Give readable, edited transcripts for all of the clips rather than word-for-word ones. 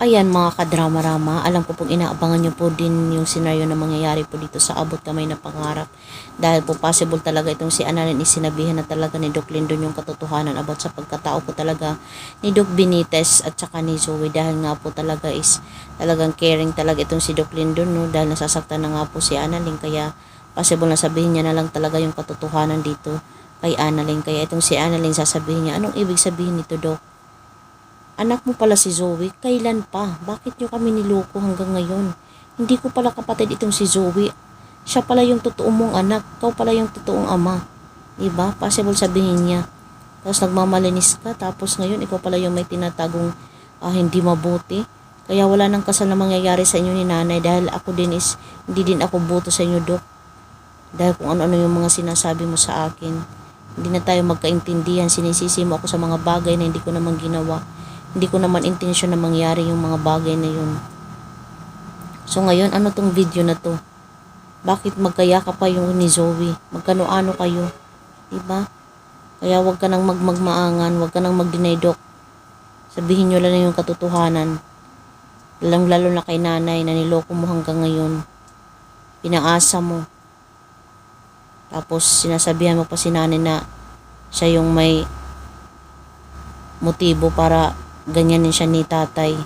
Ayan mga kadrama-rama, alam ko pong inaabangan nyo po din yung senaryo na mangyayari po dito sa Abot Kamay na Pangarap. Dahil po possible talaga itong si Annalyn isinabihan na talaga ni Doc Lindon yung katotohanan about sa pagkatao po talaga ni Doc Benitez at saka ni Zoe. Dahil nga po talaga is talagang caring talaga itong si Doc Lindon, no? Dahil nasasaktan na nga po si Annalyn, kaya possible na sabihin niya na lang talaga yung katotohanan dito kay Annalyn. Kaya itong si Annalyn sasabihin niya, anong ibig sabihin nito, Doc? Anak mo pala si Zoe, kailan pa? Bakit nyo kami niloko hanggang ngayon? Hindi ko pala kapatid itong si Zoe. Siya pala yung totoong mong anak, ikaw pala yung totoong ama. Diba? Possible sabihin niya. Tapos nagmamalinis ka, tapos ngayon ikaw pala yung may tinatagong hindi mabuti. Kaya wala nang kasal na mangyayari sa inyo ni nanay dahil ako din is, hindi din ako buto sa inyo, Dok. Dahil kung ano-ano yung mga sinasabi mo sa akin. Hindi na tayo magkaintindihan, sinisisi mo ako sa mga bagay na hindi ko naman ginawa. Hindi ko naman intensyon na mangyari yung mga bagay na yun. So ngayon, ano tong video na to? Bakit magkayaka pa yung ni Zoe? Magkano-ano kayo? Diba? Kaya wag ka nang magmaangan, wag ka nang mag-deny, Doc. Sabihin nyo lang yung katotohanan. Lalo na kay nanay na niloko mo hanggang ngayon. Pinaasa mo. Tapos sinasabihan mo pa si nanay na siya yung may motibo para ganyanin siya ni tatay.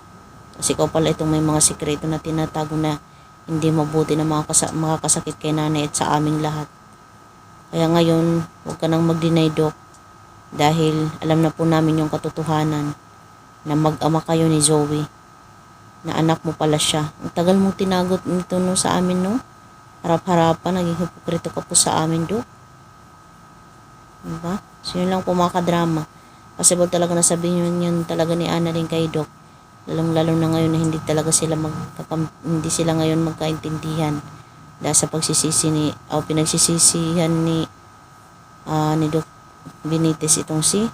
Kasi ikaw pala itong may mga sikreto na tinatago na hindi mabuti na makakasakit kay nanay at sa aming lahat. Kaya ngayon, huwag ka nang mag-deny, Doc. Dahil alam na po namin yung katotohanan na mag-ama kayo ni Zoe. Na anak mo pala siya. Ang tagal mong tinagot nito no, sa amin, no? Harap-harapan, naging hipokrito ka po sa amin, Doc. Diba? So yun lang po mga kadrama. Possible talaga na sabihin yun talaga ni Annalyn kay Doc. Lalong-lalo na ngayon na hindi talaga sila hindi sila ngayon magkaintindihan dahil sa pagsisisi pinagsisisihan ni Doc Benitez itong si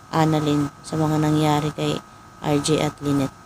Annalyn sa mga nangyari kay RJ at Lynette.